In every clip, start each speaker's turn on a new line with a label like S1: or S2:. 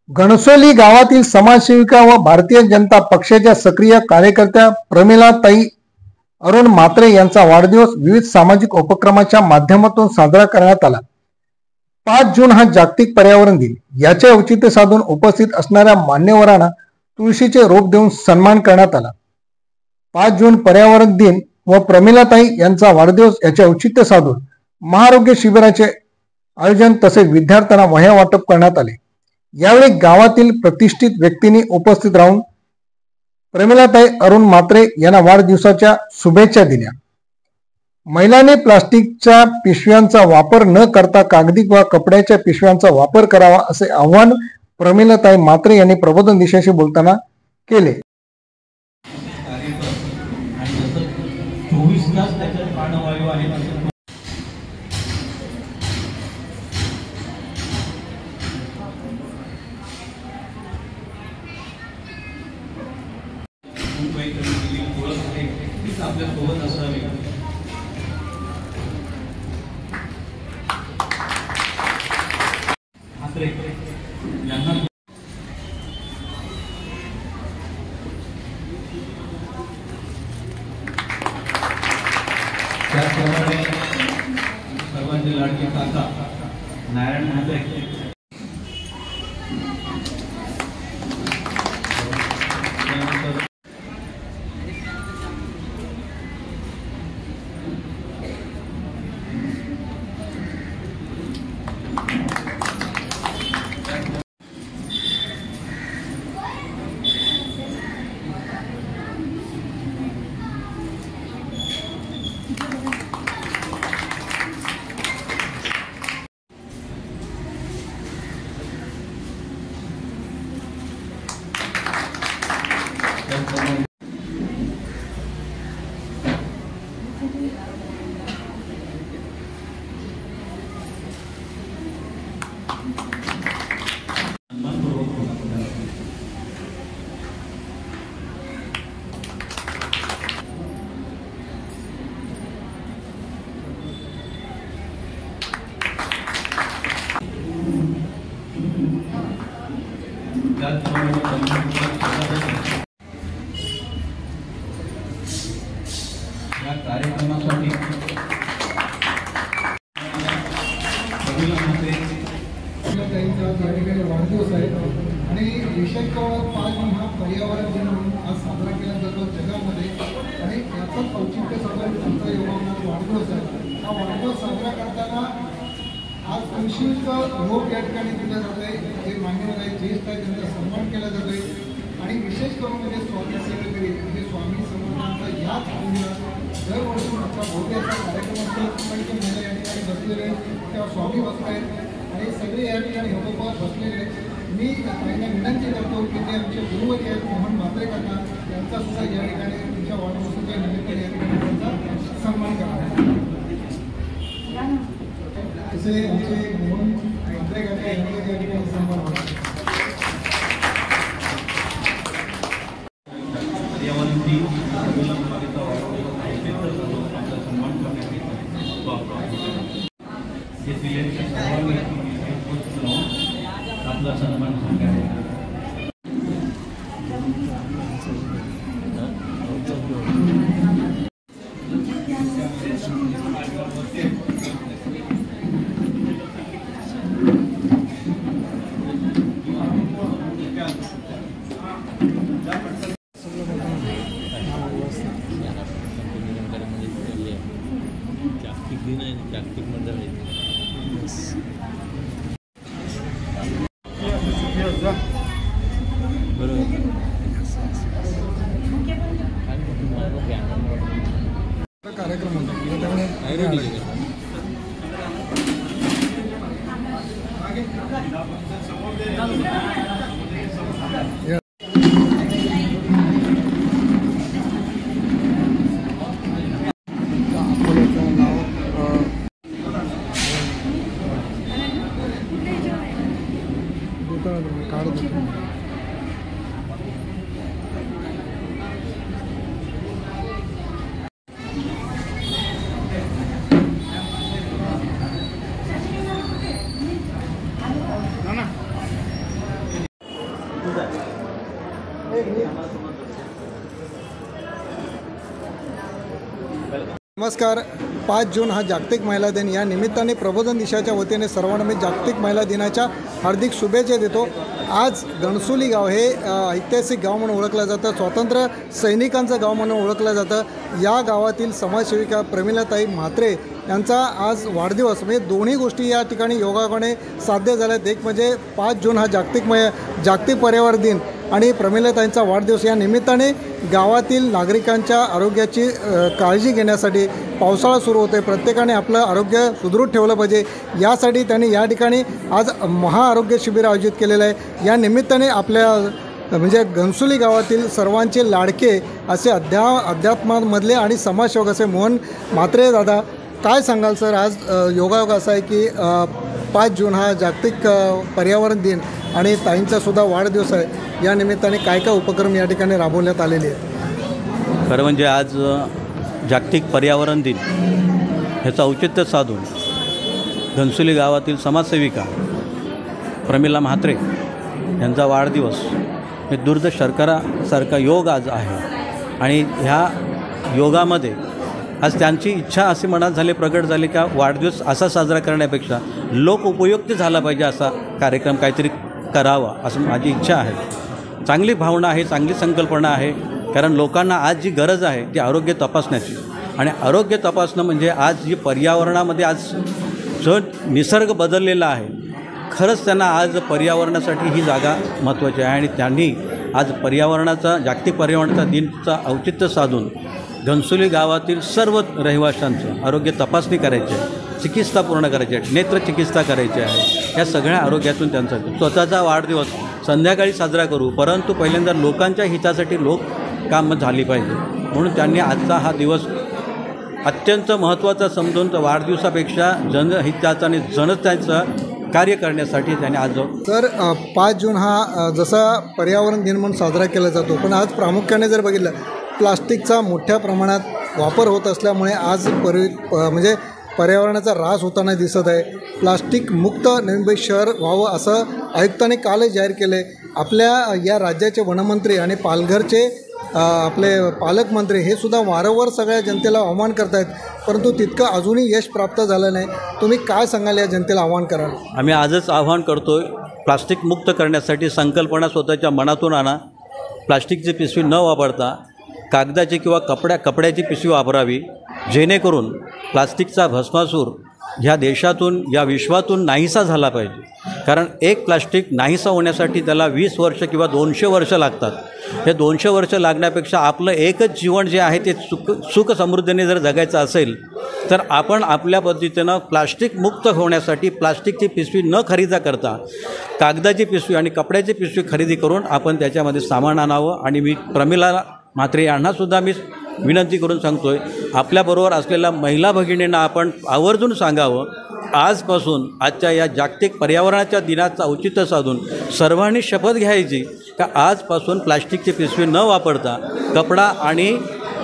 S1: घणसोली गावातील समाजसेविका व भारतीय जनता पक्षाच्या सक्रिय कार्यकर्त्या प्रमिलाताई अरुण म्हात्रे यांचा वाढदिवस विविध सामाजिक उपक्रमाच्या माध्यमातून साजरा करण्यात आला। 5 जून हा जागतिक पर्यावरण दिन, याचे औचित्य साधून उपस्थित असणाऱ्या मान्यवरांना तुळशीचे रोप देऊन सन्मान करण्यात आला। 5 जून पर्यावरण दिन व प्रमिलाताई यांचा वाढदिवस याचे औचित्य साधून महाआरोग्य शिबिराचे आयोजन तसेच विद्यार्थ्यांना वह्या वाटप करण्यात आले। यावेळी गावातील प्रतिष्ठित व्यक्तींनी उपस्थित राहून प्रमिलाताई अरुण म्हात्रे यांना वाढदिवसाच्या शुभेच्छा दिल्या। महिलांनी प्लास्टिकच्या पिशव्यांचा वापर न करता कागदी व कपड्याच्या पिशव्यांचा वापर करावा असे आवाहन प्रमिलाताई म्हात्रे यांनी प्रबोधन दिशाशी बोलताना केले।
S2: 24 तास त्याच्यात प्राणवायू आहे। आपल्या सोबत असावी। म्हात्रे यांना त्याचप्रमाणे सर्वांचे लाडके काका नारायण म्हात्रे या कार्यक्रमासाठी
S3: वाढदिवस आहे आणि विशेषतः 5 जून हा पर्यावरण दिन म्हणून आज साजरा केला जातो जगामध्ये आणि याचाच औचित्य साधून आमचा योगाचा वाढदिवस आहे। हा वाढदिवस साजरा करताना आज तुळशीचं रोप या ठिकाणी दिलं जात आहे। जे मान्यवर आहे ज्येष्ठ आहे त्यांचा सन्मान केला जातो आहे आणि विशेष करून म्हणजे स्वामी सेवेकरी म्हणजे स्वामी समर्थांचा याच दिवसाला दरवर्षी मोठा भव्याचा कार्यक्रम असतो। पण ते महिला या ठिकाणी बसलेले आहेत तेव्हा स्वामी बसत आहेत आणि सगळे या ठिकाणी होतोपत बसलेले आहेत। मी त्यांना विनंती करतो की ते आमचे गुरुवर्य आहेत मोहन म्हात्रे काका यांचा सुद्धा या ठिकाणी तुमच्या वाढदिवसाच्या निमित्ताने या ठिकाणी त्यांचा सन्मान करा। तसे आमचे मोहन म्हात्रे काका यांचा या ठिकाणी सन्मान होता।
S2: आपला सन्मान सांगा। जागतिक दिन आहे, जागतिक मंडळ आहे।
S3: कार्यक्रम होता त्यामुळे काढत नमस्कार. 5 जून हा जागतिक महिला दिन. या निमित्ताने प्रबोधन दिशाच्या वतीने सर्वांना मी जागतिक महिला दिनाच्या हार्दिक शुभेच्छा देतो. आज घणसोली गाव हे ऐतिहासिक गाव म्हणून ओळखलं जातं, स्वातंत्र्य सैनिकांचं गाव म्हणून ओळखलं जातं. या गावातील समाजसेविका प्रमिलाताई म्हात्रे यांचा आज वाढदिवस, म्हणजे दोन्ही गोष्टी या ठिकाणी योगायोगाने साध्य झाल्यात. एक म्हणजे 5 जून हा जागतिक पर्यावरण दिन आणि प्रमिलाताईंचा वाढदिवस. या निमित्ताने गावातील नागरिकांच्या आरोग्याची काळजी घेण्यासाठी पावसाळा सुरू होते, प्रत्येकाने आपलं आरोग्य सुदृढ ठेवलं पाहिजे, यासाठी त्यांनी या ठिकाणी आज महाआरोग्य शिबिर आयोजित केलेलं आहे. या निमित्ताने आपल्या म्हणजे घणसोली गावातील सर्वांचे लाडके असे अध्यात्मामधले आणि समाजसेवक असे मोहन म्हात्रे दादा, काय सांगाल सर? आज योगायोग असा आहे की 5 जून हा जागतिक पर्यावरण दिन आणि ताईंचासुद्धा वाढदिवस आहे. या निमित्ताने काय काय उपक्रम या ठिकाणी राबवण्यात आलेले आहेत?
S4: खरं म्हणजे आज जागतिक पर्यावरण दिन ह्याचं औचित्य साधून घणसोली गावातील समाजसेविका प्रमिला म्हात्रे यांचा वाढदिवस हे दूरदर्शकारासारखा योग आज आहे. आणि ह्या योगामध्ये आज त्यांची इच्छा असे मनात झाले, प्रगट झाले का वाढदिवस असा साजरा करण्यापेक्षा लोकउपयुक्त झाला पाहिजे, असा कार्यक्रम काहीतरी करावा असं माझी इच्छा आहे. चांगली भावना आहे, चांगली संकल्पना आहे. कारण लोकांना आज जी गरज आहे ती आरोग्य तपासण्याची, आणि आरोग्य तपासणं म्हणजे आज जी पर्यावरणामध्ये आज जो निसर्ग बदललेला आहे, खरंच त्यांना आज पर्यावरणासाठी ही जागा महत्त्वाची आहे. आणि त्यांनी आज जागतिक पर्यावरणाचा दिनचा औचित्य साधून घणसोली गावातील सर्व रहिवाशांचं आरोग्य तपासणी करायची आहे, चिकित्सा पूर्ण करायची आहे, नेत्रचिकित्सा करायची आहे. या सगळ्या आरोग्यातून त्यांचा स्वतःचा वाढदिवस संध्याकाळी साजरा करू, परंतु पहिल्यांदा लोकांच्या हितासाठी काम झाली पाहिजे. म्हणून त्यांनी आजचा हा दिवस अत्यंत महत्त्वाचा समजून वाढदिवसापेक्षा जनहिताचं आणि जनतेचं कार्य करण्यासाठी त्यांनी आज
S3: तर 5 जून हा जसा पर्यावरण दिन म्हणून साजरा केला जातो, पण आज प्रामुख्याने जर बघितलं प्लास्टिकचा मोठ्या प्रमाणात वापर होत असल्यामुळे आज म्हणजे पर्यावरणाचा ऱ्हास होताना दिसत आहे. प्लास्टिक मुक्त नवी मुंबई शहर व्हावं असं आयुक्तांनी कालच जाहीर केलं आहे. आपल्या या राज्याचे वनमंत्री आणि पालघरचे आपले पालकमंत्री हे सुद्धा वारंवार सगळ्या जनतेला आव्हान करत आहेत, परंतु तितकं अजूनही यश प्राप्त झालं नाही. तुम्ही काय सांगाल, या जनतेला आव्हान कराल?
S4: आम्ही आजच आव्हान करतो आहे, प्लास्टिक मुक्त करण्यासाठी संकल्पना स्वतःच्या मनातून आणा. प्लास्टिकची पिशवी न वापरता कागदाची किंवा कपड्याची पिशवी वापरावी, जेणेकरून प्लास्टिकचा भस्मासूर ह्या देशातून या विश्वातून नाहीसा झाला पाहिजे. कारण एक प्लास्टिक नाहीसा होण्यासाठी त्याला 20 वर्ष किंवा 200 वर्ष लागतात. हे 200 वर्ष लागण्यापेक्षा आपलं एकच जीवन जे आहे ते सुख समृद्धीने जर जगायचं असेल तर आपण आपल्या पद्धतीनं प्लास्टिक मुक्त होण्यासाठी प्लास्टिकची पिशवी न खरेदी करता कागदाची पिशवी आणि कपड्याची पिशवी खरेदी करून आपण त्याच्यामध्ये सामान आणावं. आणि मी प्रमिला म्हात्रे यांनासुद्धा मी विनंती करून सांगतो आहे, आपल्याबरोबर असलेल्या महिला भगिनींना आपण आवर्जून सांगावं, आजपासून आजच्या या जागतिक पर्यावरणाच्या दिनाचं औचित्य साधून सर्वांनी शपथ घ्यायची का आजपासून प्लास्टिकची पिशवी न वापरता कपडा आणि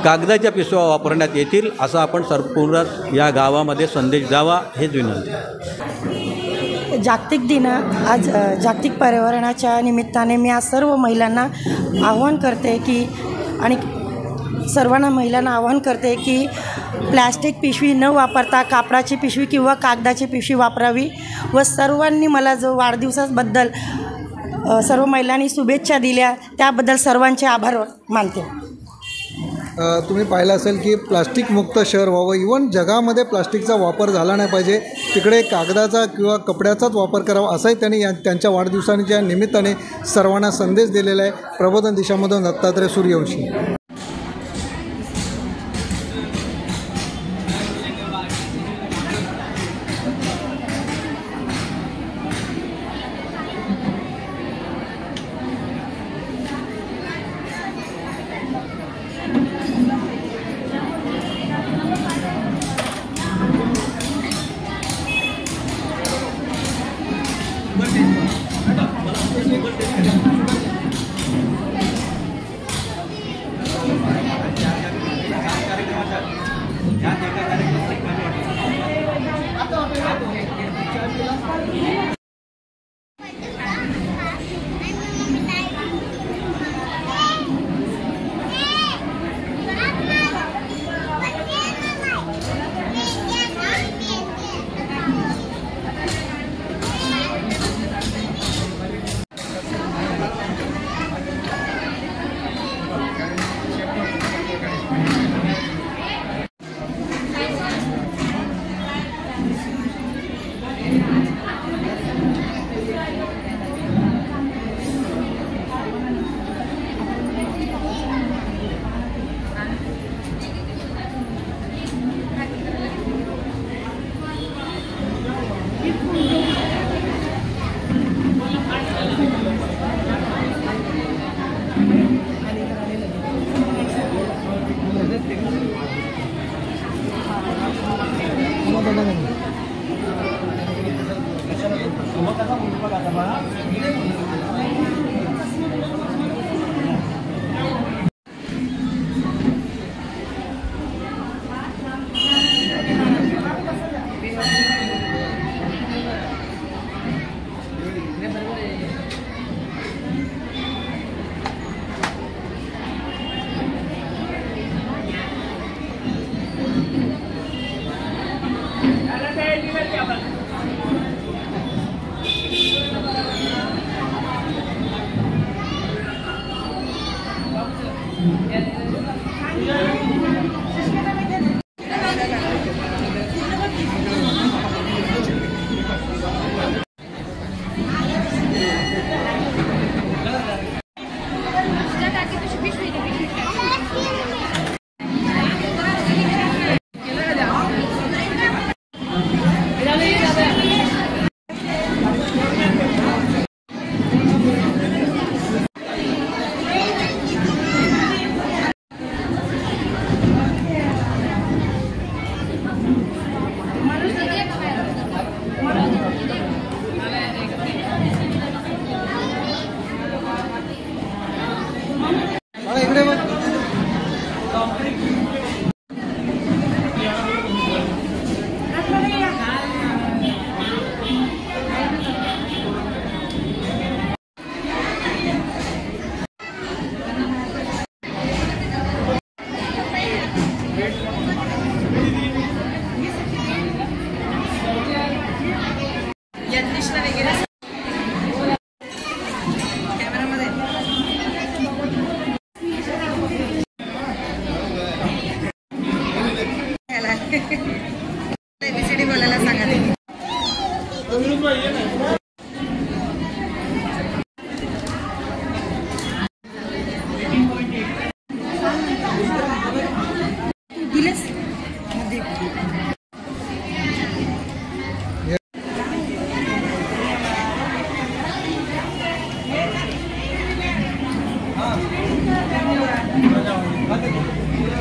S4: कागदाच्या पिशव्या वापरण्यात येतील, असा आपण संपूर्ण या गावामध्ये संदेश द्यावा, हेच विनंती.
S5: जागतिक दिन आज जागतिक पर्यावरणाच्या निमित्ताने मी आज सर्व महिलांना आव्हान करते की आणि सर्वांना महिलांना आवाहन करते की प्लॅस्टिक पिशवी न वापरता कापडाची पिशवी किंवा कागदाची पिशवी वापरावी. व सर्वांनी मला जो वाढदिवसाबद्दल सर्व महिलांनी शुभेच्छा दिल्या त्याबद्दल सर्वांचे आभार मानते.
S3: तुम्ही पाहिलं असेल की प्लास्टिक मुक्त शहर व्हावं, इव्हन जगामध्ये प्लास्टिकचा वापर झाला नाही पाहिजे, तिकडे कागदाचा किंवा कपड्याचाच वापर करावा असाही त्यांनी त्यांच्या वाढदिवसाच्या निमित्ताने सर्वांना संदेश दिलेला आहे. प्रबोधन दिशामधून दत्तात्रय सूर्यवंशी.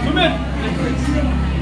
S3: सुमेध